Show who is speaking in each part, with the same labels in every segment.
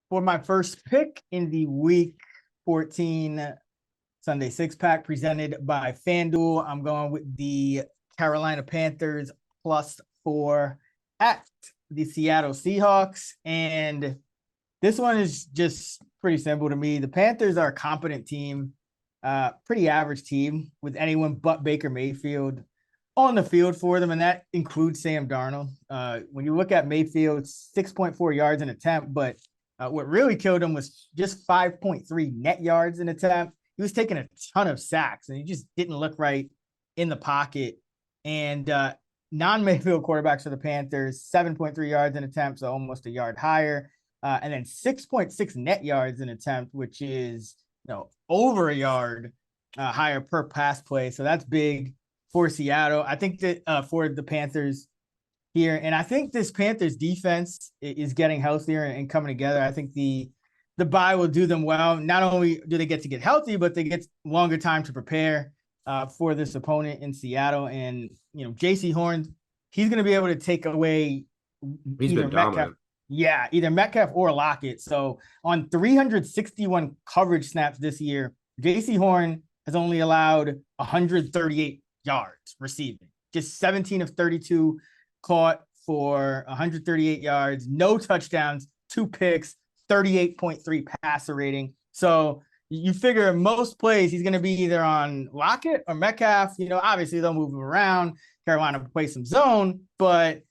Speaker 1: For my first pick in the Week 14 Sunday six-pack presented by FanDuel, I'm going with the Carolina Panthers +4 at the Seattle Seahawks. And this one is just pretty simple to me. The Panthers are a competent team, pretty average team with anyone but Baker Mayfield on the field for them, and that includes Sam Darnold. When you look at Mayfield, 6.4 yards an attempt, but what really killed him was just 5.3 net yards an attempt. He was taking a ton of sacks, and he just didn't look right in the pocket. And non-Mayfield quarterbacks for the Panthers, 7.3 yards an attempt, so almost a yard higher. And then 6.6 net yards an attempt, which is over a yard higher per pass play. So that's big for Seattle. I think that for the Panthers here, and I think this Panthers defense is getting healthier and coming together. I think the bye will do them well. Not only do they get healthy, but they get longer time to prepare for this opponent in Seattle. And J.C. Horn, he's going to be able to take away
Speaker 2: either Metcalf.
Speaker 1: Yeah, either Metcalf or Lockett. So on 361 coverage snaps this year, J.C. Horn has only allowed 138 yards receiving. Just 17 of 32 caught for 138 yards, no touchdowns, 2 picks, 38.3 passer rating. So you figure most plays he's going to be either on Lockett or Metcalf. Obviously they'll move him around. Carolina will play some zone, but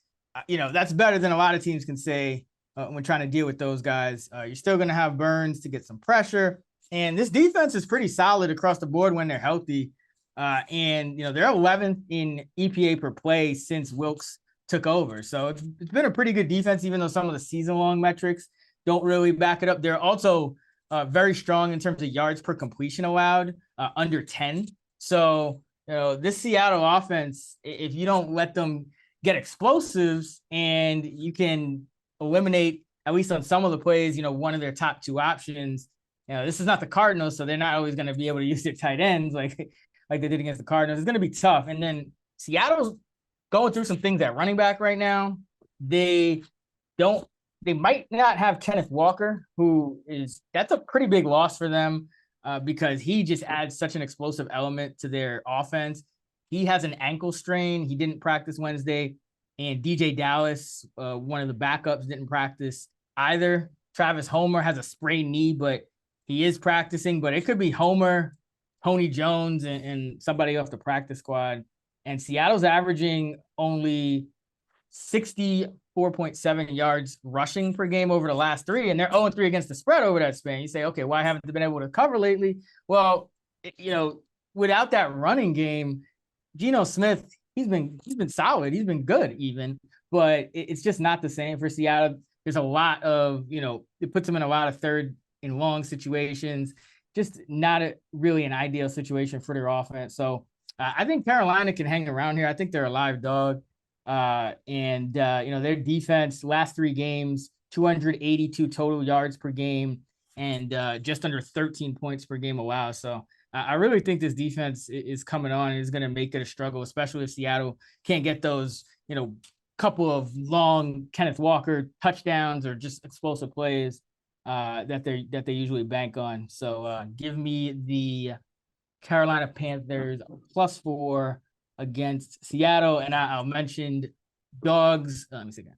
Speaker 1: that's better than a lot of teams can say when trying to deal with those guys. You're still going to have Burns to get some pressure. And this defense is pretty solid across the board when they're healthy. And they're 11th in EPA per play since Wilkes took over. So it's been a pretty good defense, even though some of the season-long metrics don't really back it up. They're also very strong in terms of yards per completion allowed, under 10. So, this Seattle offense, if you don't let them get explosives and you can eliminate, at least on some of the plays, one of their top 2 options. This is not the Cardinals, so they're not always going to be able to use their tight ends like they did against the Cardinals. It's going to be tough. And then Seattle's going through some things at running back right now. They might not have Kenneth Walker, that's a pretty big loss for them because he just adds such an explosive element to their offense. He has an ankle strain. He didn't practice Wednesday. And DJ Dallas, one of the backups, didn't practice either. Travis Homer has a sprained knee, but he is practicing. But it could be Homer, Tony Jones, and somebody off the practice squad. And Seattle's averaging only 64.7 yards rushing per game over the last 3, and they're 0-3 against the spread over that span. You say, okay, why haven't they been able to cover lately? Well, without that running game, Geno Smith, he's been solid. He's been good even, but it's just not the same for Seattle. There's a lot of, it puts them in a lot of third and long situations, just not really an ideal situation for their offense. So I think Carolina can hang around here. I think they're a live dog. Their defense, last 3 games, 282 total yards per game and just under 13 points per game allowed. So I really think this defense is coming on and is going to make it a struggle, especially if Seattle can't get those, couple of long Kenneth Walker touchdowns or just explosive plays that they usually bank on. So give me the Carolina Panthers +4 against Seattle, and I'll mention dogs. Let me see again.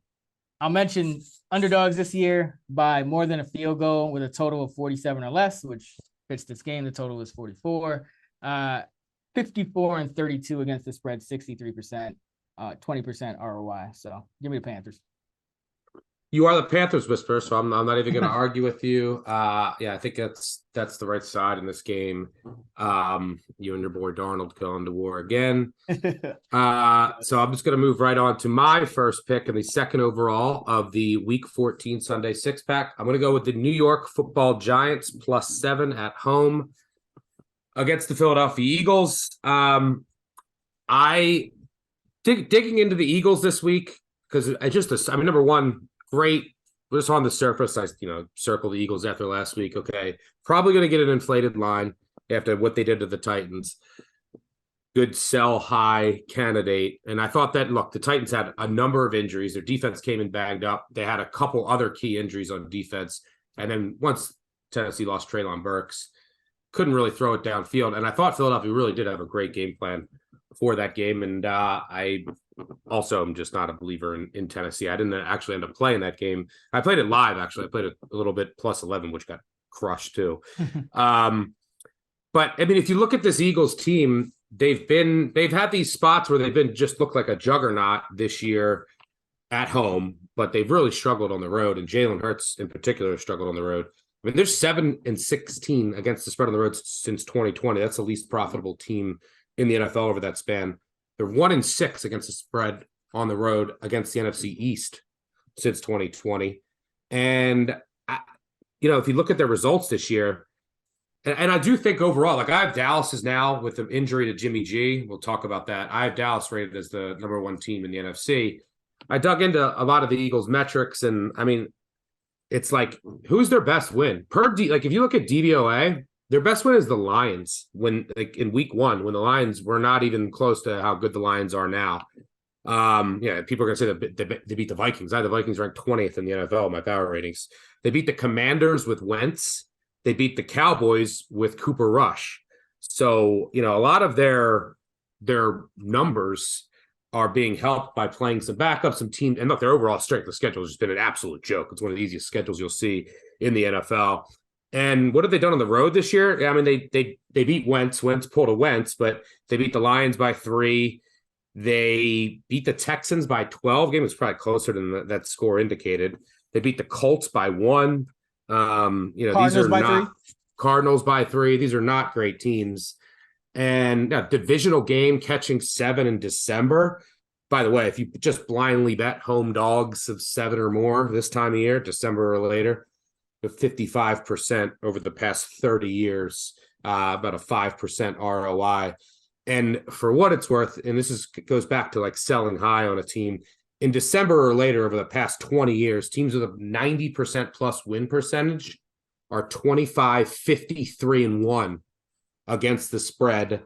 Speaker 1: I'll mention underdogs this year by more than a field goal with a total of 47 or less, which fits this game. The total is 44. 54 and 32 against the spread, 63%, 20% ROI. So give me the Panthers.
Speaker 2: You are the Panthers whisperer, so I'm not even going to argue with you. I think that's the right side in this game. You and your boy Darnold going to war again. So I'm just going to move right on to my first pick and the second overall of the Week 14 Sunday six-pack. I'm going to go with the New York Football Giants +7 at home against the Philadelphia Eagles. I digging into the Eagles this week because number one, great. Just on the surface, I circled the Eagles after last week. Okay, probably going to get an inflated line after what they did to the Titans. Good sell high candidate, and I thought that the Titans had a number of injuries. Their defense came in banged up. They had a couple other key injuries on defense. And then once Tennessee lost Treylon Burks, couldn't really throw it downfield. And I thought Philadelphia really did have a great game plan for that game. And I also am just not a believer in Tennessee. I didn't actually end up playing that game. I played it live, actually. I played it a little bit plus 11, which got crushed too. But I mean, if you look at this Eagles team, they've had these spots where they've been just look like a juggernaut this year at home, but they've really struggled on the road. And Jalen Hurts in particular struggled on the road. I mean, they're 7-16 against the spread on the road since 2020. That's the least profitable team in the NFL over that span. They're 1-6 against the spread on the road against the NFC East since 2020. And, if you look at their results this year, and I do think overall, like I have Dallas is now with the injury to Jimmy G. We'll talk about that. I have Dallas rated as the number one team in the NFC. I dug into a lot of the Eagles metrics, and I mean, it's like, who's their best win? Like if you look at DVOA, their best win is the Lions when like in week 1, when the Lions were not even close to how good the Lions are now. People are going to say that they beat the Vikings. I had the Vikings ranked 20th in the NFL, my power ratings. They beat the Commanders with Wentz. They beat the Cowboys with Cooper Rush. So, a lot of their numbers are being helped by playing some backups, some teams. And look, their overall strength of schedule has just been an absolute joke. It's one of the easiest schedules you'll see in the NFL. And what have they done on the road this year? I mean, they beat Wentz. Wentz pulled a Wentz, but they beat the Lions by 3. They beat the Texans by 12. Game was probably closer than that score indicated. They beat the Colts by 1. These are not Cardinals by 3. These are not great teams. And divisional game catching 7 in December. By the way, if you just blindly bet home dogs of 7 or more this time of year, December or later, with 55% over the past 30 years, about a 5% ROI. And for what it's worth, and goes back to like selling high on a team, in December or later over the past 20 years, teams with a 90% plus win percentage are 25, 53-1 against the spread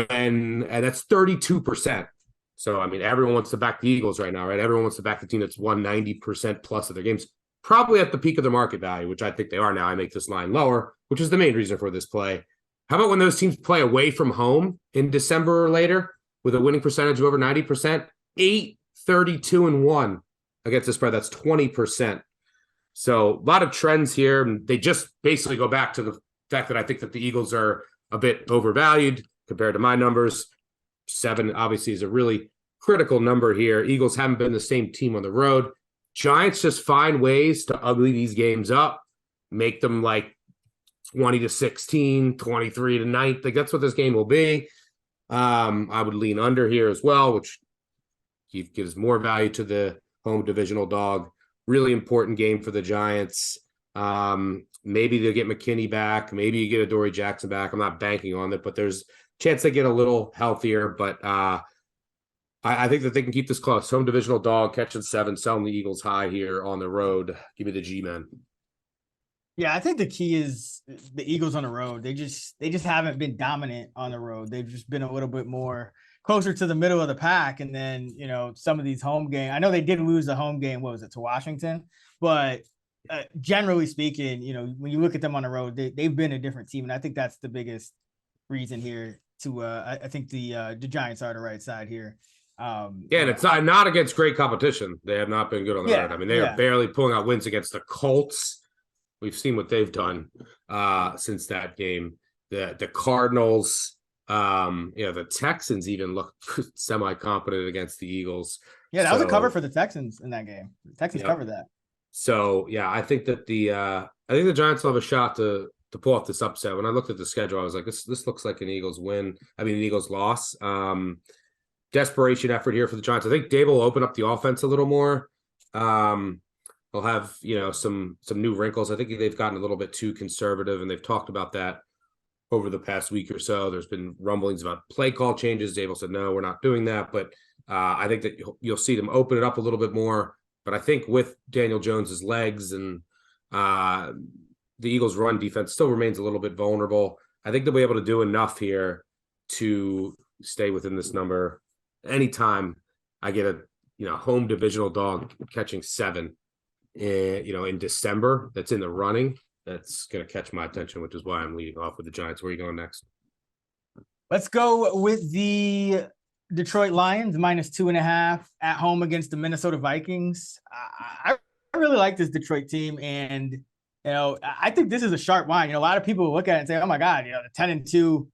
Speaker 2: and that's 32%. So, I mean, everyone wants to back the Eagles right now, right? Everyone wants to back the team that's won 90% plus of their games, probably at the peak of their market value, which I think they are now. I make this line lower, which is the main reason for this play. How about when those teams play away from home in December or later with a winning percentage of over 90%? 32-1 against the spread. That's 20%. So a lot of trends here. And they just basically go back to the fact that I think that the Eagles are a bit overvalued compared to my numbers. 7 obviously is a really critical number here. Eagles haven't been the same team on the road. Giants just find ways to ugly these games up, make them like 20-16, 23-9. Like that's what this game will be. I would lean under here as well, which gives more value to the home divisional dog. Really important game for the Giants. Maybe they'll get McKinney back. Maybe you get a Dory Jackson back. I'm not banking on it, but there's a chance they get a little healthier. But I think that they can keep this close. Home divisional dog, catching 7, selling the Eagles high here on the road. Give me the G-men.
Speaker 1: Yeah, I think the key is the Eagles on the road. They just haven't been dominant on the road. They've just been a little bit more closer to the middle of the pack. And then, some of these home games, I know they did lose the home game. What was it, to Washington? But generally speaking, when you look at them on the road, they've been a different team. And I think that's the biggest reason here I think the Giants are the right side here.
Speaker 2: And it's not against great competition. They have not been good on the road. I mean, they are barely pulling out wins against the Colts. We've seen what they've done since that game. The Cardinals, the Texans even look semi-competent against the Eagles.
Speaker 1: Yeah, that was a cover for the Texans in that game. The Texans covered that.
Speaker 2: So I think that the Giants will have a shot to pull off this upset. When I looked at the schedule, I was like, this looks like an Eagles win. I mean, an Eagles loss. Desperation effort here for the Giants. I think Dable will open up the offense a little more. They'll have, some new wrinkles. I think they've gotten a little bit too conservative, and they've talked about that over the past week or so. There's been rumblings about play call changes. Dable said, no, we're not doing that. But I think that you'll see them open it up a little bit more. But I think with Daniel Jones's legs and the Eagles' run defense still remains a little bit vulnerable. I think they'll be able to do enough here to stay within this number. Anytime I get a home divisional dog catching 7 in December that's in the running, that's going to catch my attention, which is why I'm leading off with the Giants. Where are you going next?
Speaker 1: Let's go with the Detroit Lions -2.5 at home against the Minnesota Vikings. I really like this Detroit team, and I think this is a sharp line. A lot of people will look at it and say, "Oh my God, the 10-2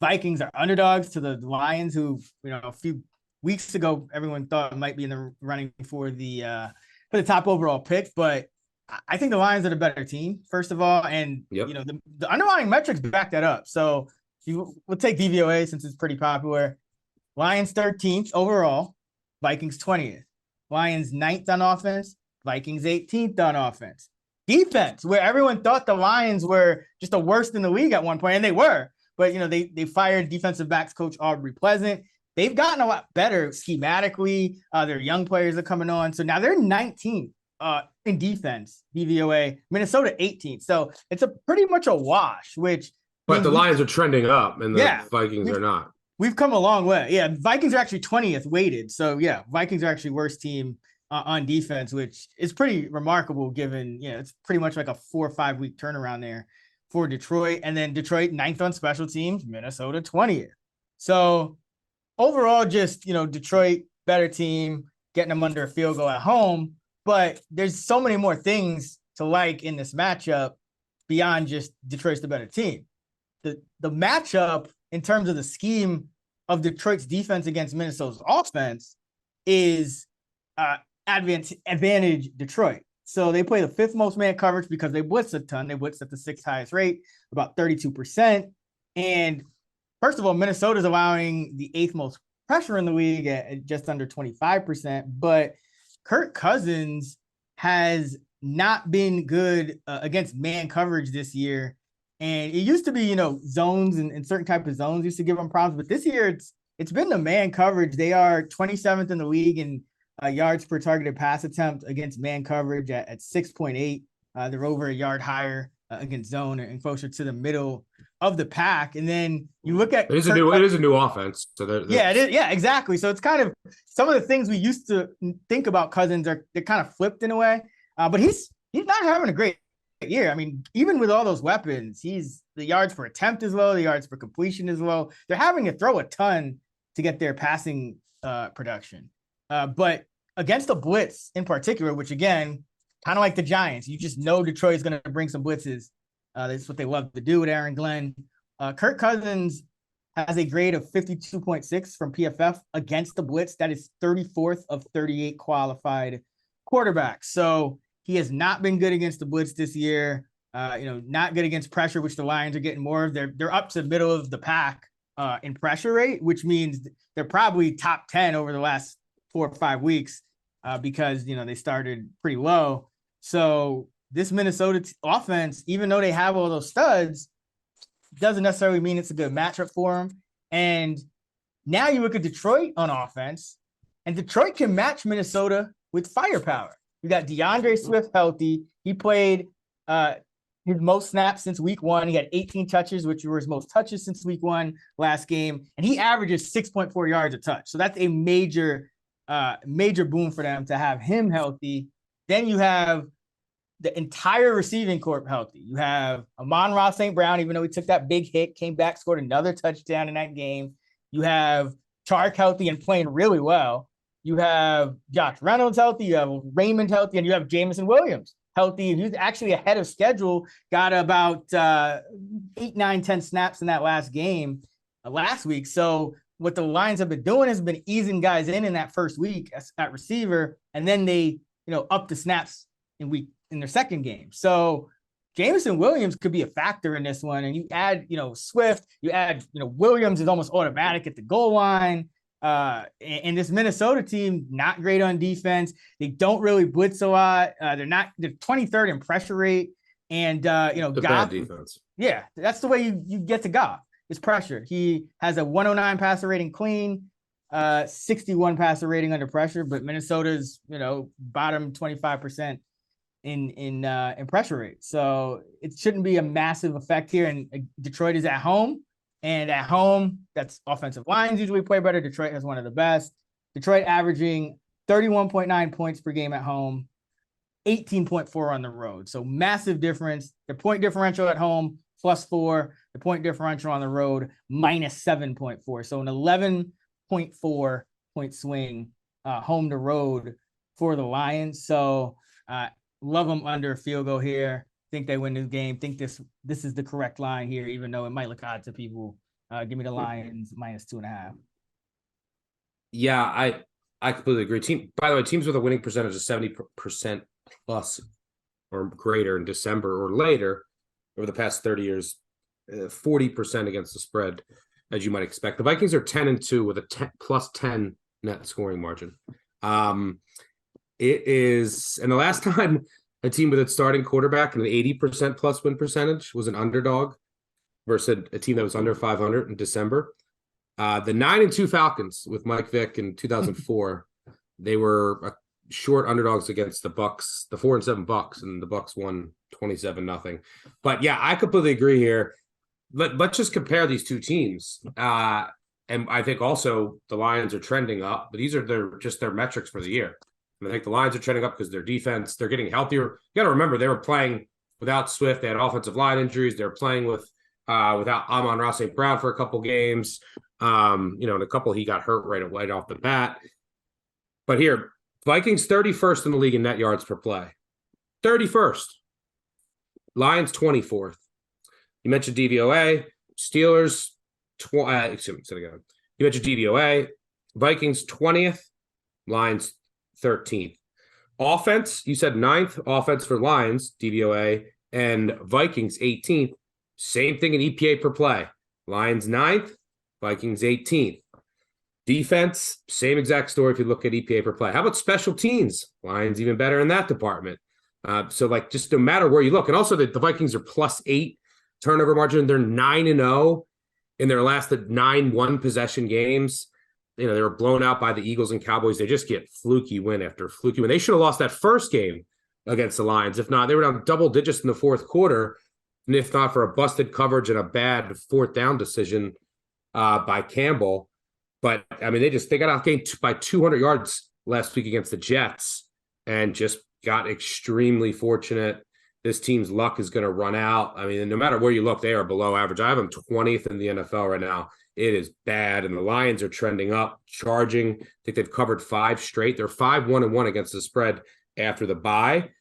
Speaker 1: Vikings are underdogs to the Lions, who a few weeks ago everyone thought might be in the running for the top overall pick." But I think the Lions are the better team, first of all, and
Speaker 2: Yep.
Speaker 1: the underlying metrics back that up. So we'll take DVOA since it's pretty popular. Lions 13th overall, Vikings 20th. Lions 9th on offense, Vikings 18th on offense. Defense, where everyone thought the Lions were just the worst in the league at one point, and they were. But they fired defensive backs coach Aubrey Pleasant. They've gotten a lot better schematically. Their young players are coming on, so now they're 19th in defense. DVOA, Minnesota 18th. So it's a pretty much a wash.
Speaker 2: But the Lions are trending up, and the Vikings are not.
Speaker 1: We've come a long way. Yeah, Vikings are actually 20th weighted. So yeah, Vikings are actually worst team on defense, which is pretty remarkable given it's pretty much like a 4 or 5 week turnaround there for Detroit. And then Detroit 9th on special teams, Minnesota 20th. So overall, just Detroit better team, getting them under a field goal at home. But there's so many more things to like in this matchup beyond just Detroit's the better team. The matchup in terms of the scheme of Detroit's defense against Minnesota's offense is advantage Detroit. So they play the 5th most man coverage because they blitz a ton. They blitz at the 6th highest rate, about 32%. And first of all, Minnesota's allowing the 8th most pressure in the league at just under 25%. But Kirk Cousins has not been good against man coverage this year. And it used to be, zones and certain type of zones used to give them problems. But this year, it's been the man coverage. They are 27th in the league in yards per targeted pass attempt against man coverage at 6.8. They're over a yard higher against zone and closer to the middle of the pack. And then you look at
Speaker 2: it is a new offense. So it is.
Speaker 1: Yeah, exactly. So it's kind of some of the things we used to think about Cousins they're kind of flipped in a way. But he's not having a great year. I mean, even with all those weapons, the yards per attempt is low, the yards per completion is low. They're having to throw a ton to get their passing production. But against the blitz in particular, which again, kind of like the Giants, you just know Detroit is going to bring some blitzes. That's what they love to do with Aaron Glenn. Kirk Cousins has a grade of 52.6 from PFF against the blitz. That is 34th of 38 qualified quarterbacks. So he has not been good against the blitz this year. Not good against pressure, which the Lions are getting more of. They're up to the middle of the pack in pressure rate, which means they're probably top 10 over the last 4 or 5 weeks because they started pretty low. So this Minnesota offense, even though they have all those studs, doesn't necessarily mean it's a good matchup for them. And now you look at Detroit on offense, and Detroit can match Minnesota with firepower. You got DeAndre Swift healthy. He played his most snaps since week 1. He had 18 touches, which were his most touches since week 1 last game. And he averages 6.4 yards a touch. So that's a major boon for them to have him healthy. Then you have the entire receiving corps healthy. You have Amon-Ra St. Brown, even though he took that big hit, came back, scored another touchdown in that game. You have Chark healthy and playing really well. You have Josh Reynolds healthy. You have Raymond healthy, and you have Jameson Williams healthy. He's actually ahead of schedule. Got about 8, 9, 10 snaps in that last game last week. So what the Lions have been doing has been easing guys in that first week at receiver, and then they up the snaps in their second game. So Jameson Williams could be a factor in this one. And you add, Swift, you add, Williams is almost automatic at the goal line. And this Minnesota team, not great on defense. They don't really blitz a lot. They're 23rd in pressure rate. And,
Speaker 2: the
Speaker 1: Goff,
Speaker 2: bad defense.
Speaker 1: Yeah, that's the way you get to Goff. It's pressure. He has a 109 passer rating clean, 61 passer rating under pressure, but Minnesota's, bottom 25% in pressure rate. So it shouldn't be a massive effect here. And Detroit is at home. And at home, that's offensive lines usually play better. Detroit has one of the best. Detroit averaging 31.9 points per game at home. 18.4 on the road. So massive difference. The point differential at home, +4. The point differential on the road, -7.4. So an 11.4 point swing home to road for the Lions. So love them under a field goal here. Think they win this game. Think this is the correct line here, even though it might look odd to people. Give me the Lions -2.5.
Speaker 2: Yeah, I completely agree. By the way, teams with a winning percentage of 70% plus or greater in December or later over the past 30 years, 40% against the spread, as you might expect. The Vikings are 10-2 with a +10 net scoring margin. It is, and the last time a team with its starting quarterback and an 80% plus win percentage was an underdog versus a team that was under 500 in December. The 9-2 Falcons with Mike Vick in 2004, they were short underdogs against the Bucks, the 4-7 Bucks, and the Bucks won 27-0. But yeah, I completely agree here. Let's just compare these two teams. And I think also the Lions are trending up, but these are their metrics for the year. And I think the Lions are trending up because their defense, they're getting healthier. You got to remember, they were playing without Swift. They had offensive line injuries. They were playing without Amon-Ra St. Brown for a couple games. And a couple he got hurt right off the bat. But here, Vikings 31st in the league in net yards per play. 31st. Lions 24th. You mentioned DVOA. Steelers, you mentioned DVOA. Vikings 20th. Lions 13th. Offense, you said 9th offense for Lions, DVOA, and Vikings 18th. Same thing in EPA per play. Lions 9th, Vikings 18th. Defense, same exact story if you look at EPA per play. How about special teams? Lions even better in that department. So just no matter where you look. And also the Vikings are +8 turnover margin. They're 9-0 in their last 9 one-possession games. They were blown out by the Eagles and Cowboys. They just get fluky win after fluky win. They should have lost that first game against the Lions. If not, they were down double digits in the fourth quarter. And if not for a busted coverage and a bad 4th down decision by Campbell. But, I mean, they got outgained by 200 yards last week against the Jets and just got extremely fortunate. This team's luck is going to run out. I mean, no matter where you look, they are below average. I have them 20th in the NFL right now. It is bad, and the Lions are trending up, charging. I think they've covered 5 straight. They're 5-1-1 against the spread after the bye.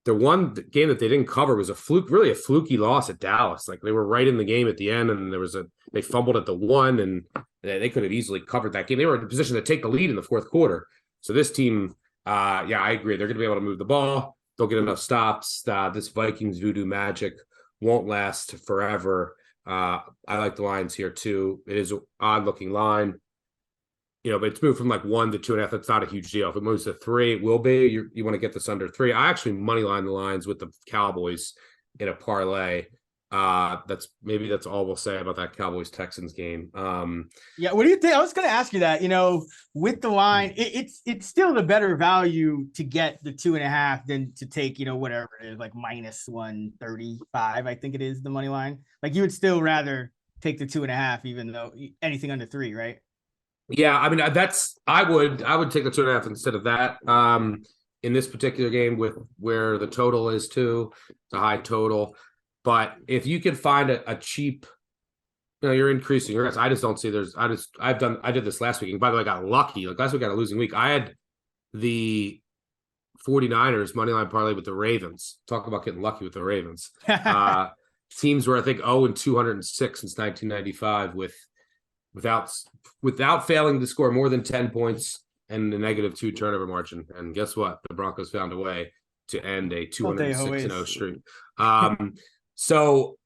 Speaker 2: The one game that they didn't cover was a fluky loss at Dallas. Like, they were right in the game at the end, and they fumbled at the 1, and they could have easily covered that game. They were in a position to take the lead in the fourth quarter. So this team, I agree. They're going to be able to move the ball. They'll get enough stops. This Vikings voodoo magic won't last forever. I like the Lions here too. It is an odd looking line, but it's moved from 1 to 2.5. That's not a huge deal. If it moves to 3, it will be. You want to get this under 3. I actually money line the Lions with the Cowboys in a parlay. That's all we'll say about that Cowboys Texans game.
Speaker 1: Yeah, what do you think? I was going to ask you that. With the line, it's still the better value to get the 2.5 than to take whatever it is, like -135. I think it is the money line. Like, you would still rather take the 2.5, even though anything under 3, right?
Speaker 2: Yeah, I mean, I would take the 2.5 instead of that. In this particular game, with where the total is too, it's a high total. But if you can find a cheap, you're increasing your risk. I just don't see I did this last week. And by the way, I got lucky. Like, last week I got a losing week. I had the 49ers money line parlay with the Ravens. Talk about getting lucky with the Ravens. Teams were, I think, 0-206 since 1995 without failing to score more than 10 points and a -2 turnover margin. And guess what? The Broncos found a way to end a 206-0 streak. So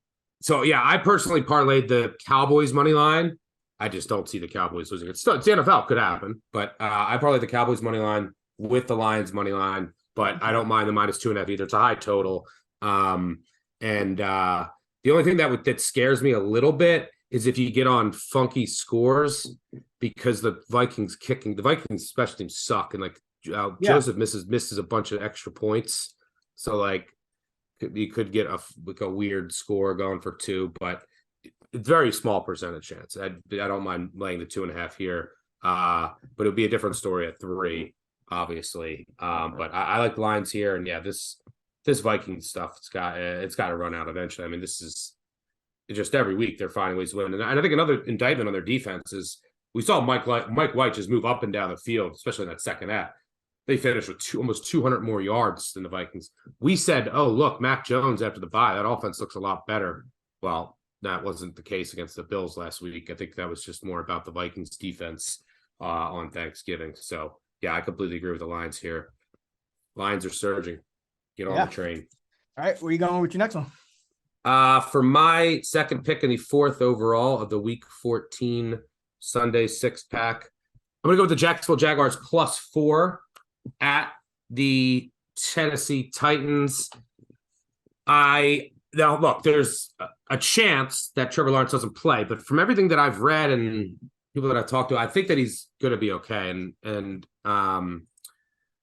Speaker 2: yeah, I personally parlayed the Cowboys money line. I just don't see the Cowboys losing. It's the NFL, could happen, but I parlayed the Cowboys money line with the Lions money line. But I don't mind the -2.5 either. It's a high total. The only thing that scares me a little bit is if you get on funky scores, because the Vikings special teams suck, and Joseph misses a bunch of extra points. So you could get a weird score going for 2, but it's very small percentage chance. I don't mind laying the 2.5 here, but it would be a different story at 3. obviously. But I like the Lions here, and yeah, this Vikings stuff, it's got to run out eventually. I mean, this is just every week they're finding ways to win, and I think another indictment on their defense is we saw Mike White just move up and down the field, especially in that second half. They finished with almost 200 more yards than the Vikings. We said, oh, look, Mac Jones after the bye, that offense looks a lot better. Well, that wasn't the case against the Bills last week. I think that was just more about the Vikings defense on Thanksgiving. So, yeah, I completely agree with the Lions here. Lions are surging. Get on the train.
Speaker 1: All right, where are you going with your next one?
Speaker 2: For my second pick in the fourth overall of the Week 14 Sunday six-pack, I'm going to go with the Jacksonville Jaguars +4 at the Tennessee Titans. Now, look, there's a chance that Trevor Lawrence doesn't play, but from everything that I've read and people that I've talked to, I think that he's going to be okay. And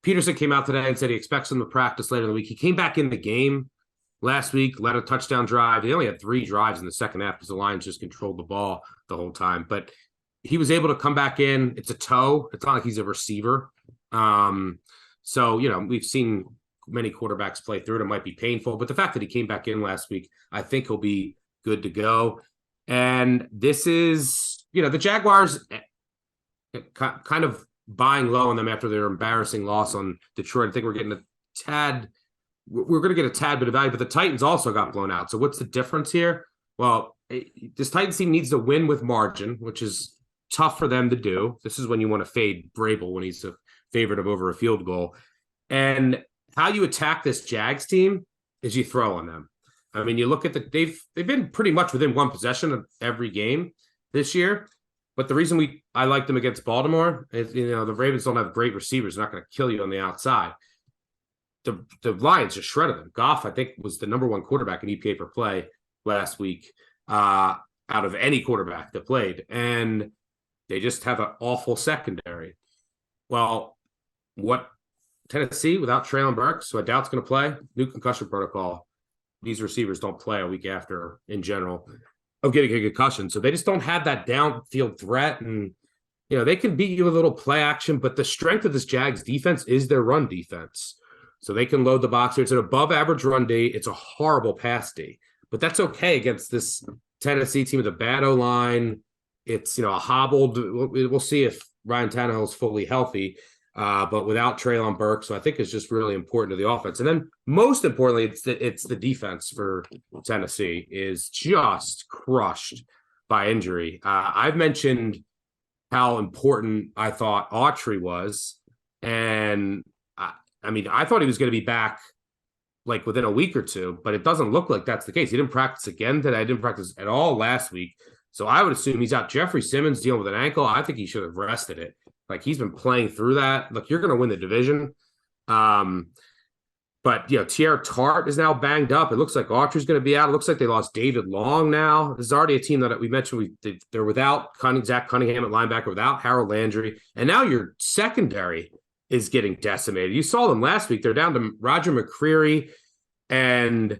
Speaker 2: Peterson came out today and said he expects him to practice later in the week. He came back in the game last week, led a touchdown drive. He only had 3 drives in the second half because the Lions just controlled the ball the whole time. But he was able to come back in. It's a toe. It's not like he's a receiver. So, we've seen many quarterbacks play through it. It might be painful, but the fact that he came back in last week, I think he'll be good to go. And this is, the Jaguars kind of buying low on them after their embarrassing loss on Detroit. I think we're going to get a tad bit of value, but the Titans also got blown out. So what's the difference here? Well, this Titans team needs to win with margin, which is tough for them to do. This is when you want to fade Vrabel when he's a favorite of over a field goal. And how you attack this Jags team is you throw on them. I mean, you look at they've been pretty much within one possession of every game this year. But the reason I like them against Baltimore is, the Ravens don't have great receivers. They're not going to kill you on the outside. The Lions just shredded them. Goff, I think, was the number 1 quarterback in EPA per play last week out of any quarterback that played. And they just have an awful secondary. Well, what Tennessee without Traylon Burks, so I doubt it's going to play, new concussion protocol. These receivers don't play a week after in general of getting a concussion. So they just don't have that downfield threat. And, they can beat you with a little play action, but the strength of this Jags defense is their run defense. So they can load the box. It's an above average run D. It's a horrible pass D, but that's okay against this Tennessee team with a bad O-line. It's, a hobbled. We'll see if Ryan Tannehill is fully healthy, but without Traylon Burks. So I think it's just really important to the offense. And then most importantly, it's the defense for Tennessee is just crushed by injury. I've mentioned how important I thought Autry was. And I thought he was going to be back like within a week or two, but it doesn't look like that's the case. He didn't practice again today. I didn't practice at all last week. So I would assume he's out. Jeffrey Simmons dealing with an ankle. I think he should have rested it. Like, he's been playing through that. Look, you're going to win the division. But, Tierra Tart is now banged up. It looks like Autry's going to be out. It looks like they lost David Long now. This is already a team that we mentioned. They're without Zach Cunningham at linebacker, without Harold Landry. And now your secondary is getting decimated. You saw them last week. They're down to Roger McCreary and,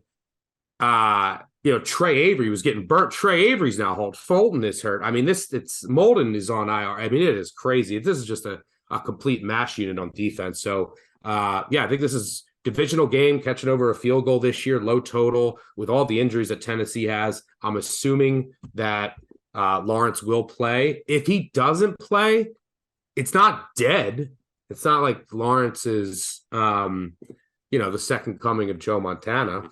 Speaker 2: Trey Avery was getting burnt. Trey Avery's now hurt. Fulton is hurt. I mean, Molden is on IR. I mean, it is crazy. This is just a complete mash unit on defense. So, I think this is divisional game, catching over a field goal this year, low total with all the injuries that Tennessee has. I'm assuming that Lawrence will play. If he doesn't play, it's not dead. It's not like Lawrence is, the second coming of Joe Montana.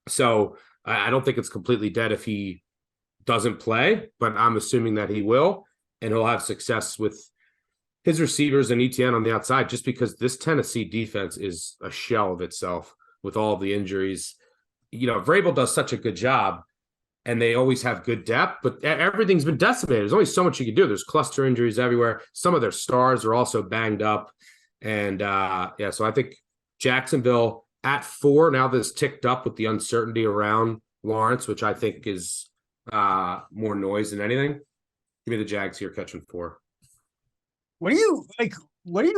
Speaker 2: So I don't think it's completely dead if he doesn't play, but I'm assuming that he will, and he'll have success with his receivers and ETN on the outside, just because this Tennessee defense is a shell of itself with all the injuries. Vrabel does such a good job, and they always have good depth, but everything's been decimated. There's only so much you can do. There's cluster injuries everywhere. Some of their stars are also banged up. And, so I think Jacksonville at 4, now this ticked up with the uncertainty around Lawrence, which I think is more noise than anything. Give me the Jags here catching 4.
Speaker 1: What do you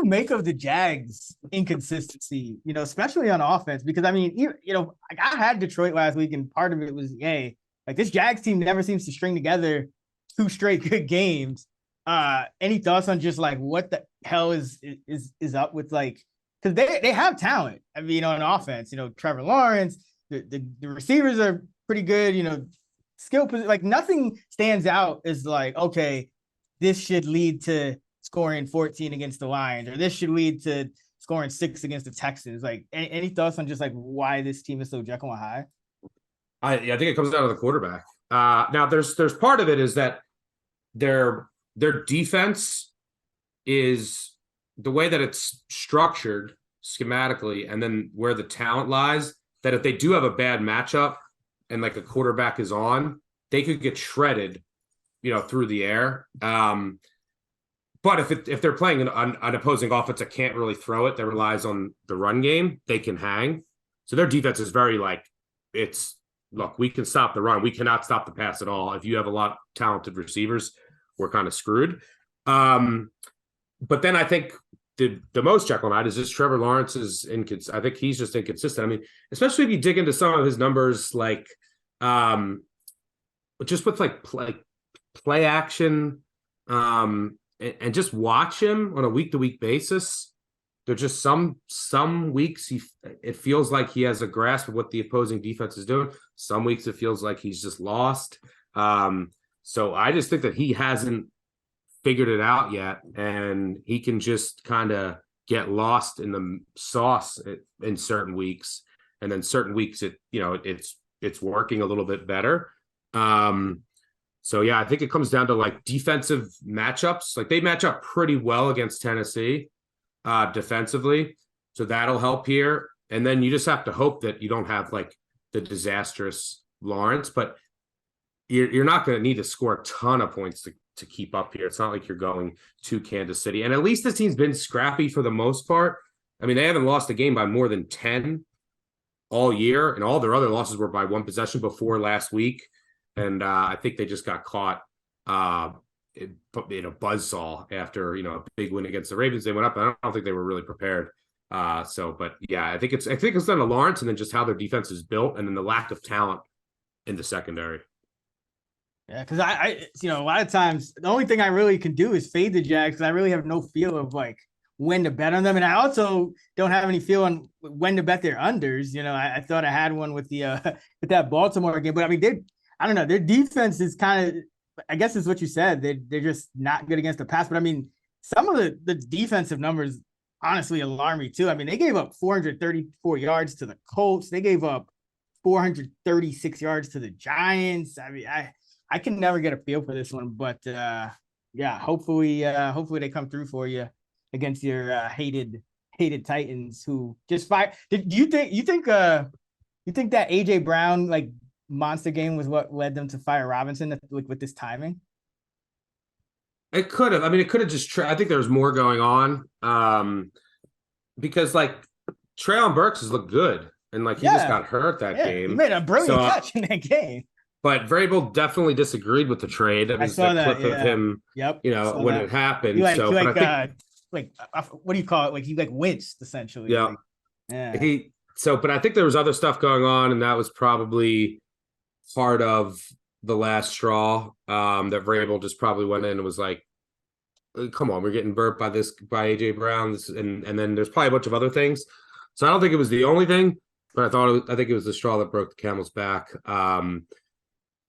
Speaker 1: make of the Jags inconsistency, especially on offense? Because I had Detroit last week, and part of it was, this Jags team never seems to string together 2 straight good games. Any thoughts on just like what the hell is up with like, because they have talent. I mean, on offense, Trevor Lawrence, the receivers are pretty good. Skill position, like nothing stands out as like, okay, this should lead to scoring 14 against the Lions, or this should lead to scoring 6 against the Texans. Like, any thoughts on just like why this team is so Jekyll and Hyde?
Speaker 2: I think it comes down to the quarterback. Now there's part of it is that their defense is the way that it's structured schematically, and then where the talent lies, that if they do have a bad matchup and like a quarterback is on, they could get shredded, through the air. But if they're playing an opposing offense that can't really throw it, that relies on the run game, they can hang. So their defense is very like, look, we can stop the run. We cannot stop the pass at all. If you have a lot of talented receivers, we're kind of screwed. But then I think the most Jekyll and Hyde is just Trevor Lawrence is inconsistent. I think he's just inconsistent. I mean, especially if you dig into some of his numbers, like just with like play action, and just watch him on a week-to-week basis. There's just some weeks it feels like he has a grasp of what the opposing defense is doing. Some weeks it feels like he's just lost. So I just think that he hasn't figured it out yet, and he can just kind of get lost in the sauce in certain weeks, and then certain weeks it's working a little bit better. So yeah, I think it comes down to like defensive matchups. Like they match up pretty well against Tennessee defensively, so that'll help here. And then you just have to hope that you don't have like the disastrous Lawrence, but you're not going to need to score a ton of points to keep up here. It's not like you're going to Kansas City. And at least this team's been scrappy for the most part. I mean, they haven't lost a game by more than 10 all year, and all their other losses were by one possession before last week. And I think they just got caught in a buzzsaw after, a big win against the Ravens. They went up, and I don't think they were really prepared. But yeah, I think it's done to Lawrence, and then just how their defense is built, and then the lack of talent in the secondary.
Speaker 1: Yeah, because I a lot of times the only thing I really can do is fade the Jags, because I really have no feel of like when to bet on them, and I also don't have any feel on when to bet their unders. I thought I had one with the with that Baltimore game, but I mean I don't know, their defense is kind of, I guess is what you said, they're just not good against the pass. But I mean, some of the defensive numbers honestly alarm me too. I mean, they gave up 434 yards to the Colts. They gave up 436 yards to the Giants. I mean, I can never get a feel for this one, but yeah, hopefully they come through for you against your hated Titans, who just fired. Do you think that AJ Brown like monster game was what led them to fire Robinson with this timing?
Speaker 2: It could have. I mean, it could have just. I think there's more going on, because like Treylon Burks has looked good, and like he just got hurt that game.
Speaker 1: He made a brilliant catch in that game.
Speaker 2: But Vrabel definitely disagreed with the trade. I saw that clip of him.
Speaker 1: Yep.
Speaker 2: When it happened.
Speaker 1: But I think, what do you call it? Like he winced essentially.
Speaker 2: Yeah.
Speaker 1: Yeah.
Speaker 2: But I think there was other stuff going on, and that was probably part of the last straw. That Vrabel just probably went in and was like, "Come on, we're getting burped by AJ Brown," and then there's probably a bunch of other things. So I don't think it was the only thing, but I think it was the straw that broke the camel's back.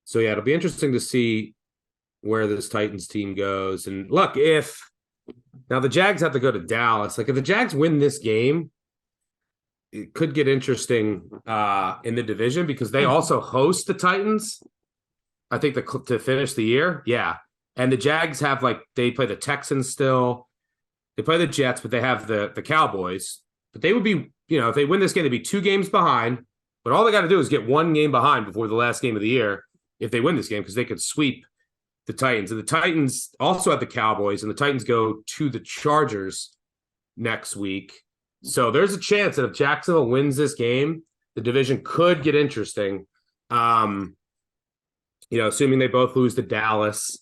Speaker 2: So yeah, it'll be interesting to see where this Titans team goes. And look, now the Jags have to go to Dallas. Like if the Jags win this game, it could get interesting in the division, because they also host the Titans, I think, to finish the year. Yeah. And the Jags have they play the Texans still. They play the Jets, but they have the Cowboys. But they would be, if they win this game, they'd be 2 games behind. But all they got to do is get 1 game behind before the last game of the year if they win this game, because they could sweep the Titans. And the Titans also have the Cowboys, and the Titans go to the Chargers next week. So there's a chance that if Jacksonville wins this game, the division could get interesting. Assuming they both lose to Dallas.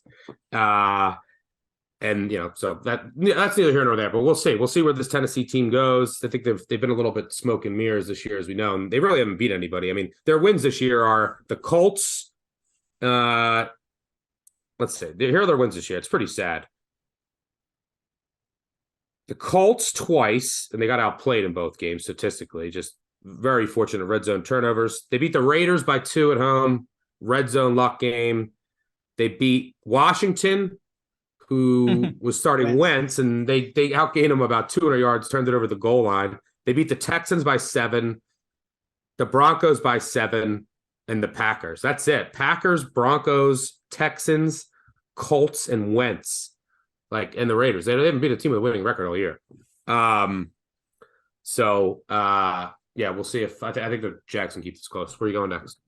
Speaker 2: So that's neither here nor there, but we'll see. We'll see where this Tennessee team goes. I think they've been a little bit smoke and mirrors this year, as we know, and they really haven't beat anybody. I mean, their wins this year are the Colts. Let's see. Here are their wins this year. It's pretty sad. the Colts twice, and they got outplayed in both games statistically. Just very fortunate red zone turnovers. They beat the Raiders by 2 at home, red zone luck game. They beat Washington, who was starting Wentz, and they outgained him about 200 yards, turned it over the goal line. They beat the Texans by 7, the Broncos by 7, and the Packers. That's it. Packers, Broncos, Texans, Colts, and Wentz. And the Raiders. They haven't beat a team with a winning record all year. Yeah, we'll see if I think the Jags can keep this close. Where are you going next?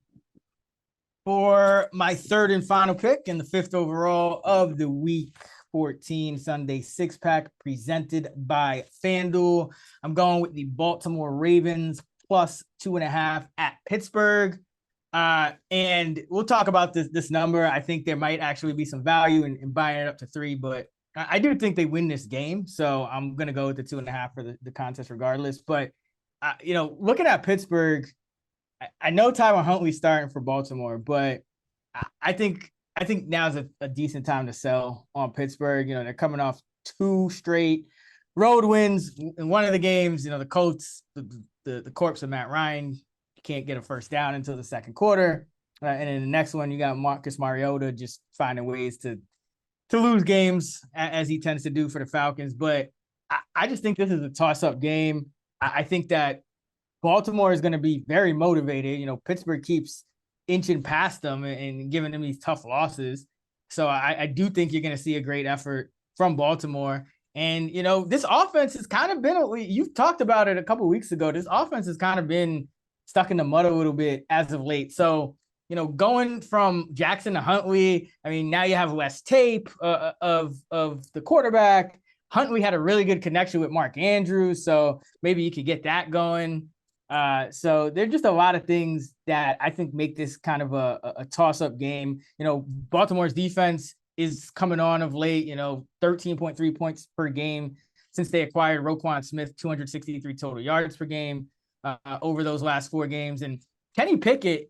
Speaker 1: For my third and final pick and the 5th overall of the Week 14 Sunday 6-pack presented by FanDuel, I'm going with the Baltimore Ravens plus 2.5 at Pittsburgh. And we'll talk about this number. I think there might actually be some value in buying it up to 3, but I do think they win this game. So I'm going to go with the 2.5 for the contest regardless. But, looking at Pittsburgh, I know Tyron Huntley's starting for Baltimore, but I think now's a decent time to sell on Pittsburgh. They're coming off 2 straight road wins. In one of the games, the Colts, the corpse of Matt Ryan, can't get a first down until the second quarter. And in the next one, you got Marcus Mariota just finding ways to lose games, as he tends to do for the Falcons. But I just think this is a toss-up game. I think that Baltimore is going to be very motivated. Pittsburgh keeps inching past them and giving them these tough losses. So I do think you're going to see a great effort from Baltimore. And, this offense has kind of been, you've talked about it a couple of weeks ago. This offense has kind of been stuck in the mud a little bit as of late. So, going from Jackson to Huntley, now you have less tape of the quarterback. Huntley had a really good connection with Mark Andrews, so maybe you could get that going. So there's just a lot of things that I think make this kind of a toss-up game. Baltimore's defense is coming on of late, 13.3 points per game since they acquired Roquan Smith, 263 total yards per game over those last 4 games. And Kenny Pickett,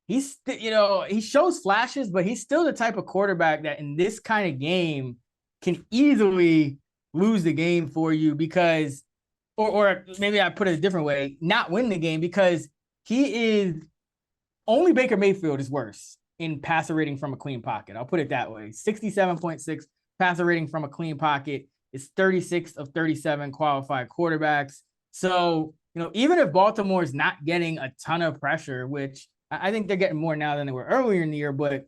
Speaker 1: he shows flashes, but he's still the type of quarterback that in this kind of game can easily lose the game for you because, or maybe I put it a different way, not win the game because only Baker Mayfield is worse in passer rating from a clean pocket. I'll put it that way. 67.6 passer rating from a clean pocket is 36 of 37 qualified quarterbacks. So, even if Baltimore is not getting a ton of pressure, which I think they're getting more now than they were earlier in the year, but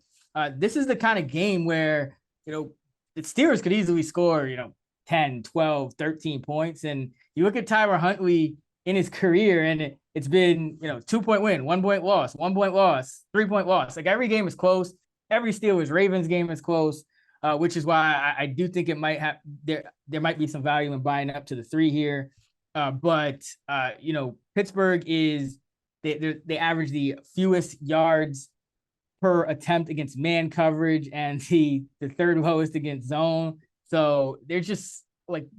Speaker 1: this is the kind of game where, the Steelers could easily score, 10, 12, 13 points. And you look at Tyron Huntley in his career and it's been, 2-point win, 1-point loss, 1-point loss, 3-point loss. Every game is close. Every Steelers Ravens game is close, which is why I do think it might have, there might be some value in buying up to the 3 here. But Pittsburgh is, they average the fewest yards per attempt against man coverage and the third lowest against zone. So they're just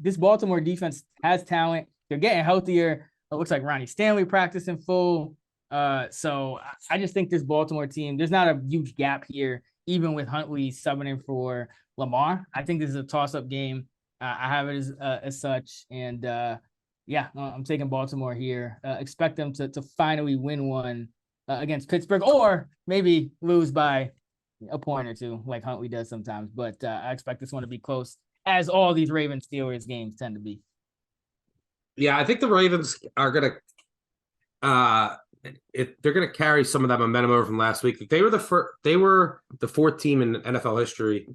Speaker 1: this Baltimore defense has talent. They're getting healthier. It looks like Ronnie Stanley practicing full. So I just think this Baltimore team, there's not a huge gap here, even with Huntley subbing in for Lamar. I think this is a toss-up game. I have it as such. And I'm taking Baltimore here. Expect them to finally win one against Pittsburgh, or maybe lose by a point or 2 like Huntley does sometimes. But I expect this one to be close, as all these Ravens Steelers games tend to be.
Speaker 2: Yeah, I think the Ravens are gonna they're gonna carry some of that momentum over from last week. They were the 4th team in NFL history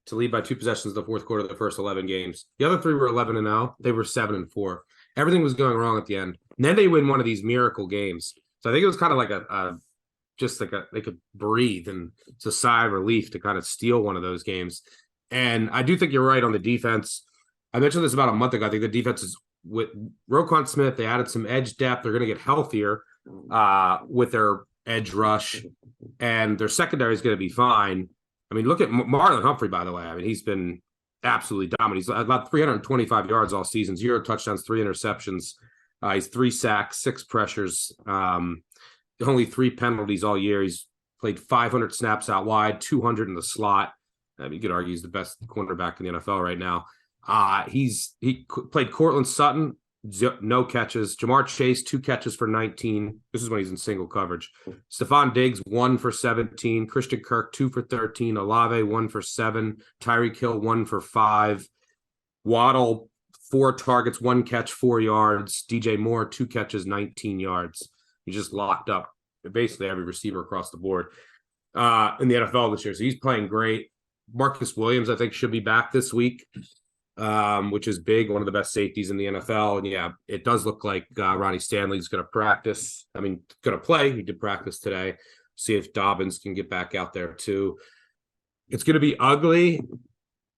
Speaker 2: to lead by 2 possessions in the fourth quarter of the first 11 games. The other 3 were 11-0. They were 7-4. Everything was going wrong at the end. And then they win one of these miracle games. So I think it was kind of like they could breathe, and it's a sigh of relief to kind of steal one of those games. And I do think you're right on the defense. I mentioned this about a month ago. I think the defense is with Roquan Smith. They added some edge depth. They're going to get healthier with their edge rush, and their secondary is going to be fine. Look at Marlon Humphrey, by the way. He's been absolutely dominant. He's about 325 yards all season, 0 touchdowns, 3 interceptions. He's 3 sacks, 6 pressures, only 3 penalties all year. He's played 500 snaps out wide, 200 in the slot. You could argue he's the best cornerback in the NFL right now. He played Cortland Sutton, no catches. Jamar Chase, 2 catches for 19. This is when he's in single coverage. Stephon Diggs, 1 for 17. Christian Kirk, 2 for 13. Olave, 1 for 7. Tyreek Hill, 1 for 5. Waddle, 4 targets, 1 catch, 4 yards. DJ Moore, 2 catches, 19 yards. He just locked up basically every receiver across the board in the NFL this year. So he's playing great. Marcus Williams, I think, should be back this week, which is big. One of the best safeties in the NFL. And yeah, it does look like Ronnie Stanley's going to practice. I mean, going to play. He did practice today. See if Dobbins can get back out there too. It's going to be ugly.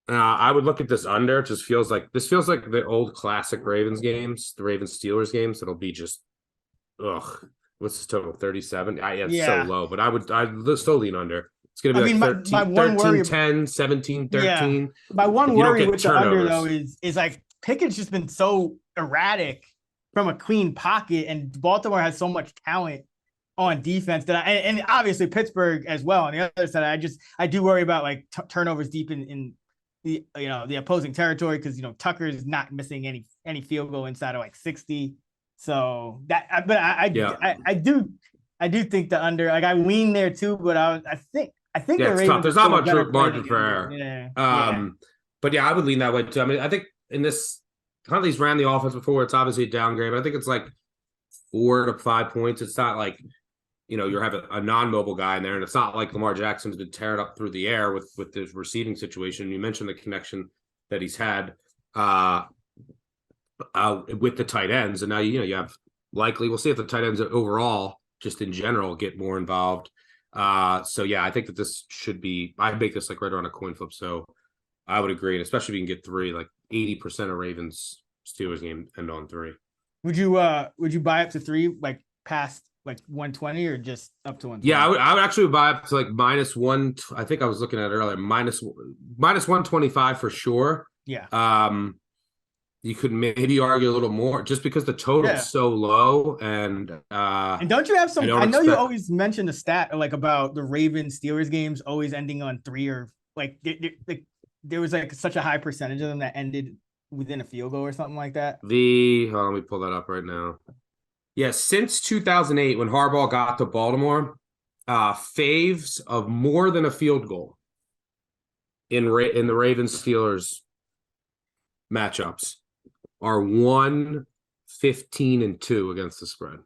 Speaker 2: I would look at this under. It just feels like the old classic Ravens games, the Ravens Steelers games. It'll be just, what's the total? 37. It's so low, but I'd still lean under. It's going to be 13, my one 13 worry, 10, 17, 13.
Speaker 1: Yeah. My one worry with the under, though, is like Pickett's just been so erratic from a clean pocket, and Baltimore has so much talent on defense that and obviously Pittsburgh as well. On the other side, I do worry about like turnovers deep in the opposing territory, because Tucker is not missing any field goal inside of like 60. So that, but I do think the under, like I lean there too, but I think
Speaker 2: it's tough. There's not much margin for error. But yeah, I would lean that way too. I mean, I think in this, Huntley's ran the offense before. It's obviously a downgrade, but I think it's like 4 to 5 points. It's not like, you're having a non-mobile guy in there, and it's not like Lamar Jackson's been tearing up through the air with the receiving situation. You mentioned the connection that he's had with the tight ends, and now you have likely, we'll see if the tight ends overall, just in general, get more involved. So yeah, I think that this should be, I make this like right around a coin flip. So I would agree, and especially if you can get 3, like 80% of Ravens Steelers game end on 3.
Speaker 1: Would you buy up to 3, like past like 120, or just up to 120?
Speaker 2: Yeah, I would actually buy up to like -1. I think I was looking at it earlier, minus 125 for sure.
Speaker 1: Yeah.
Speaker 2: You could maybe argue a little more just because the total is so low, and
Speaker 1: don't you have some? I know you always mention the stat like about the Ravens Steelers games always ending on 3, or like there was like such a high percentage of them that ended within a field goal or something like that.
Speaker 2: Let me pull that up right now. Yeah, since 2008 when Harbaugh got to Baltimore, faves of more than a field goal in the Ravens Steelers matchups are 1-15-2 against the spread.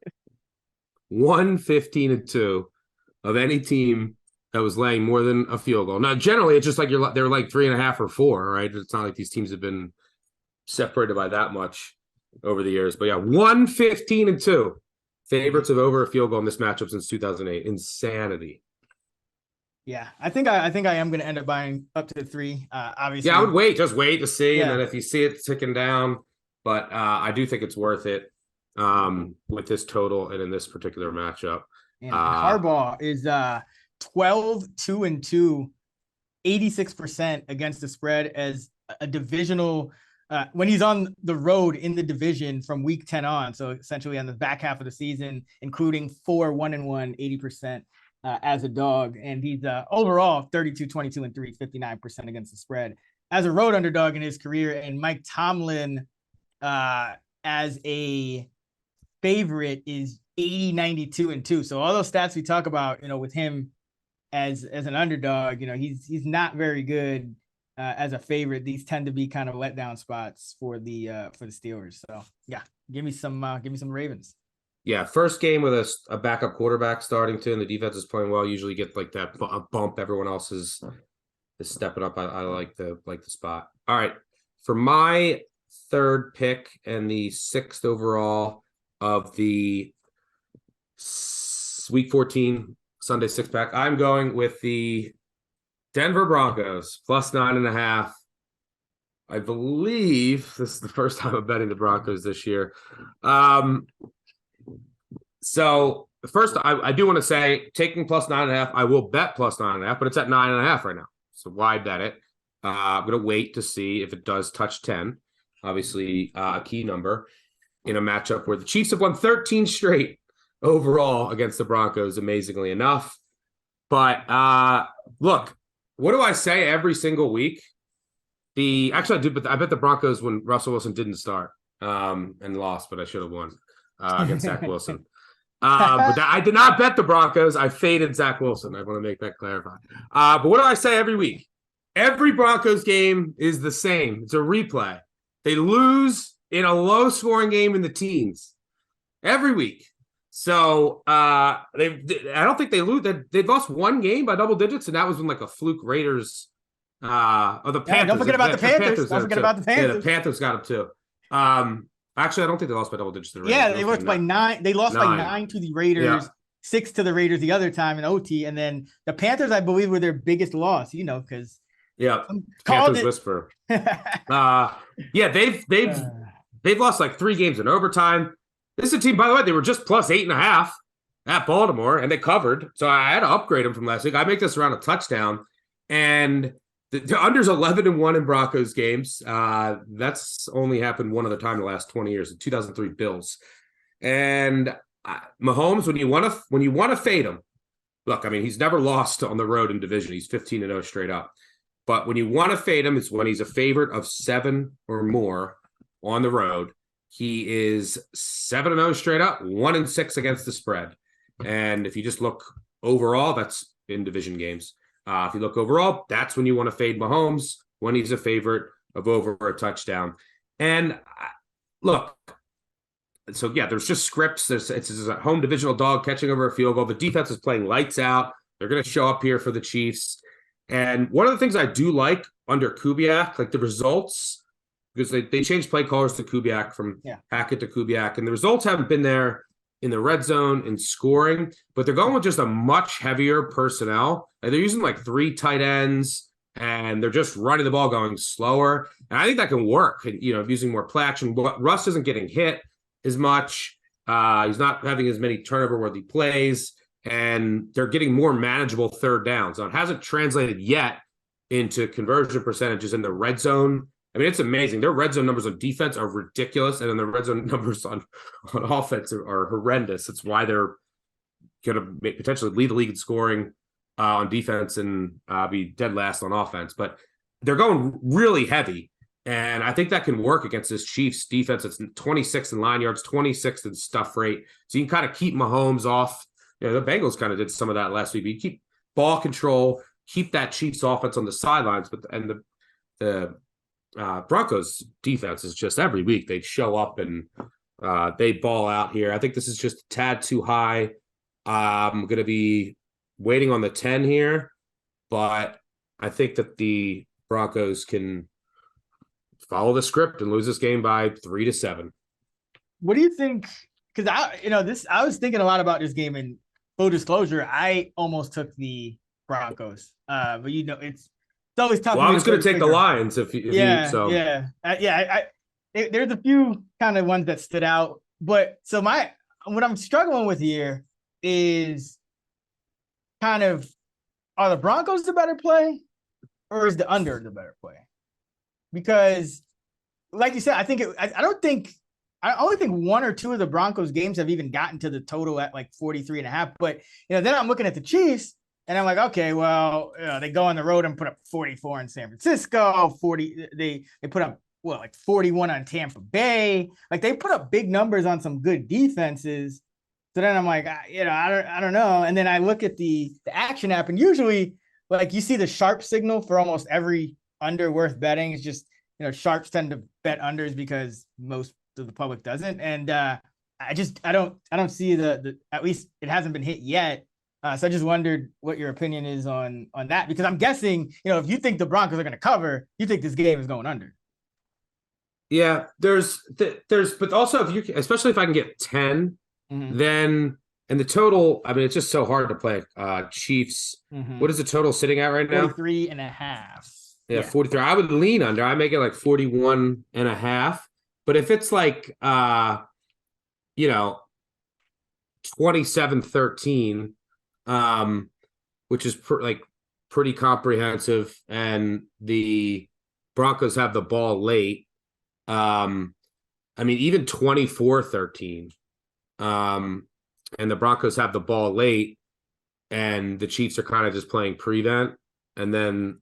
Speaker 2: 1-15-2 of any team that was laying more than a field goal. Now, generally, it's just like they're like 3.5 or 4, right? It's not like these teams have been separated by that much over the years. But yeah, 1-15-2 favorites of over a field goal in this matchup since 2008. Insanity.
Speaker 1: Yeah, I think I am going to end up buying up to 3. Obviously,
Speaker 2: yeah, I would just wait to see, and then if you see it ticking down, but I do think it's worth it with this total and in this particular matchup.
Speaker 1: And Harbaugh is 12-2-2, 86% against the spread as a divisional. When he's on the road in the division from week 10 on, so essentially on the back half of the season, including 4 1-1, 80% as a dog, and he's overall 32-22-3, 59% against the spread as a road underdog in his career. And Mike Tomlin as a favorite is 80-92-2. So all those stats we talk about, with him as an underdog, he's not very good. As a favorite, these tend to be kind of letdown spots for the Steelers. So yeah, give me some Ravens.
Speaker 2: Yeah, first game with a backup quarterback starting to, and the defense is playing well. Usually get like that bump. Everyone else is stepping up. I like the spot. All right, for my third pick and the 6th overall of the Week 14 Sunday 6-pack, I'm going with the Denver Broncos +9.5. I believe this is the first time I'm betting the Broncos this year. So first, I do want to say, taking +9.5, I will bet +9.5, but it's at 9.5 right now. So why bet it? I'm going to wait to see if it does touch 10. Obviously, a key number in a matchup where the Chiefs have won 13 straight overall against the Broncos, amazingly enough. But look, what do I say every single week? Actually I did, but I bet the Broncos when Russell Wilson didn't start and lost, but I should have won against Zach Wilson. I did not bet the Broncos. I faded Zach Wilson. I want to make that clarified. But what do I say every week? Every Broncos game is the same. It's a replay. They lose in a low-scoring game in the teens every week. So I don't think they lose. They've lost one game by double digits, and that was when like a fluke Raiders. Or the Panthers.
Speaker 1: Yeah, don't forget about the Panthers. Don't forget about the Panthers.
Speaker 2: Yeah, the Panthers got them too. Actually, I don't think they lost by double digits to the Raiders.
Speaker 1: Yeah, they lost by 9. They lost by 9 to the Raiders, 6 to the Raiders the other time in OT, and then the Panthers, I believe, were their biggest loss. Because
Speaker 2: Panthers whisper. They've lost like 3 games in overtime. This is a team, by the way, they were just plus 8.5 at Baltimore, and they covered. So I had to upgrade them from last week. I make this around a touchdown, and the under's 11-1 in Broncos games. That's only happened one other time in the last 20 years, the 2003 Bills. And Mahomes, when you want to fade him, look, I mean, he's never lost on the road in division. He's 15-0 straight up. But when you want to fade him, it's when he's a favorite of 7 or more on the road. He is 7-0 straight up, 1-6 against the spread. And if you just look overall, that's in division games. If you look overall, that's when you want to fade Mahomes, when he's a favorite of over a touchdown. And look, so yeah, there's just scripts. It's a home divisional dog catching over a field goal. The defense is playing lights out. They're going to show up here for the Chiefs. And one of the things I do like under Kubiak, like the results, because they changed play callers to Kubiak from Hackett to Kubiak, and the results haven't been there in the red zone in scoring, but they're going with just a much heavier personnel. And they're using like 3 tight ends, and they're just running the ball going slower. And I think that can work, using more play action. But Russ isn't getting hit as much. He's not having as many turnover-worthy plays, and they're getting more manageable third downs. Now, it hasn't translated yet into conversion percentages in the red zone. I mean, it's amazing. Their red zone numbers on defense are ridiculous, and then the red zone numbers on offense are horrendous. It's why they're going to potentially lead the league in scoring on defense and be dead last on offense. But they're going really heavy, and I think that can work against this Chiefs defense. It's 26th in line yards, 26th in stuff rate. So you can kind of keep Mahomes off. The Bengals kind of did some of that last week. But you keep ball control, keep that Chiefs offense on the sidelines, and the Broncos defense is just every week they show up and they ball out here. I think this is just a tad too high. I'm going to be waiting on the 10 here, but I think that the Broncos can follow the script and lose this game by 3-7.
Speaker 1: What do you think? Because I was thinking a lot about this game, and full disclosure, I almost took the Broncos. But it's always tough.
Speaker 2: Well, I was going to take the Lions there's
Speaker 1: a few kind of ones that stood out, but so what I'm struggling with here is kind of, are the Broncos the better play, or is the under the better play? Because, like you said, I only think 1 or 2 of the Broncos games have even gotten to the total at like 43.5. But then I'm looking at the Chiefs. And I'm like, okay, well, they go on the road and put up 44 in San Francisco, 40. They put up like 41 on Tampa Bay. Like they put up big numbers on some good defenses. So then I'm like, I don't know. And then I look at the action app, and usually, like you see the sharp signal for almost every under worth betting. It's just sharps tend to bet unders because most of the public doesn't. And I don't see the at least it hasn't been hit yet. So I just wondered what your opinion is on that, because I'm guessing, if you think the Broncos are going to cover, you think this game is going under.
Speaker 2: Yeah, but also especially if I can get 10, then, and the total, I mean, it's just so hard to play Chiefs. What is the total sitting at right now?
Speaker 1: 43.5.
Speaker 2: Yeah, 43. I would lean under. I make it like 41.5. But if it's like, 27-13, which is pretty comprehensive, and the Broncos have the ball late. I mean, even 24-13, and the Broncos have the ball late, and the Chiefs are kind of just playing prevent, and then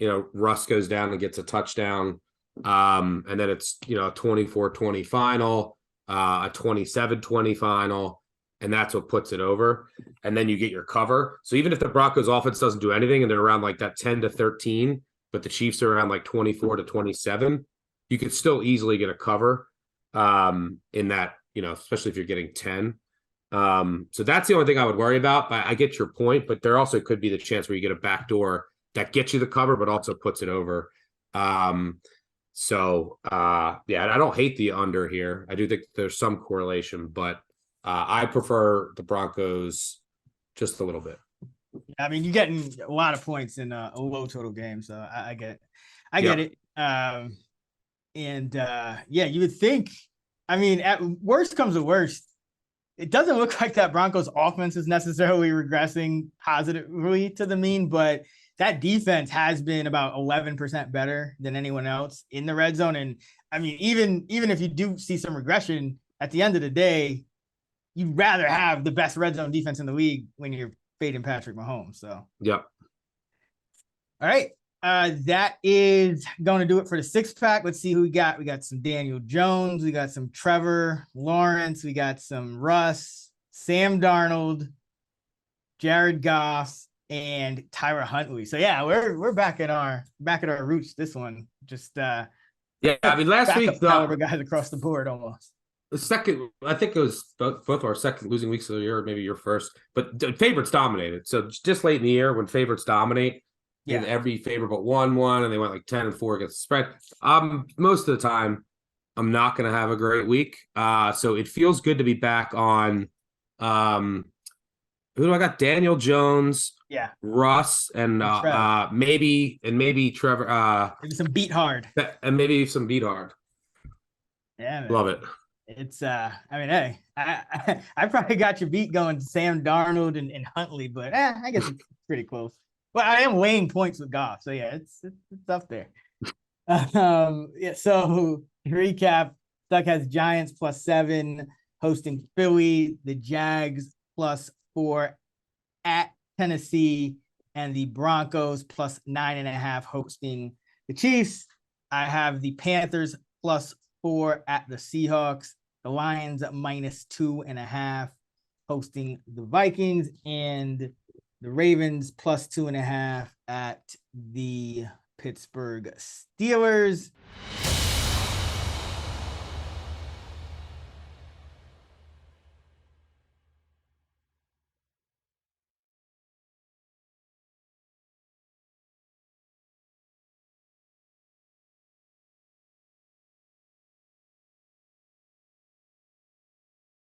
Speaker 2: Russ goes down and gets a touchdown. And then it's, a 24-20 final, a 27-20 final, and that's what puts it over. And then you get your cover. So even if the Broncos offense doesn't do anything and they're around like that 10-13, but the Chiefs are around like 24-27, you could still easily get a cover in that, especially if you're getting 10. So that's the only thing I would worry about. I get your point, but there also could be the chance where you get a backdoor that gets you the cover, but also puts it over. So I don't hate the under here. I do think there's some correlation, but I prefer the Broncos just a little bit.
Speaker 1: I mean, you're getting a lot of points in a low total game, so I get it. I get it. You would think, I mean, at worst comes to worst, it doesn't look like that Broncos offense is necessarily regressing positively to the mean, but that defense has been about 11% better than anyone else in the red zone. And I mean, even if you do see some regression, at the end of the day, you'd rather have the best red zone defense in the league when you're fading Patrick Mahomes. So,
Speaker 2: yep.
Speaker 1: All right. That is going to do it for the 6-pack. Let's see who we got. We got some Daniel Jones. We got some Trevor Lawrence. We got some Russ, Sam Darnold, Jared Goff, and Tyra Huntley. So yeah, we're back at our roots. This one just I mean, last week caliber guys across the board almost.
Speaker 2: The second, I think it was both our second losing weeks of the year, maybe your first, but the favorites dominated. So just late in the year when favorites dominate, every favorite but one, and they went like 10-4 against the spread. Most of the time, I'm not going to have a great week. So it feels good to be back on. Who do I got? Daniel Jones, Russ, and maybe Trevor.
Speaker 1: Maybe some beat hard.
Speaker 2: And maybe some beat hard.
Speaker 1: Yeah, man.
Speaker 2: Love it.
Speaker 1: It's I mean, hey, I probably got your beat going to Sam Darnold and Huntley, but I guess it's pretty close. Well, I am weighing points with Goff, so yeah, it's up there. So to recap, Stuck has Giants +7 hosting Philly, the Jags +4 at Tennessee, and the Broncos +9.5 hosting the Chiefs. I have the Panthers +4 at the Seahawks, the Lions -2.5 hosting the Vikings, and the Ravens +2.5 at the Pittsburgh Steelers.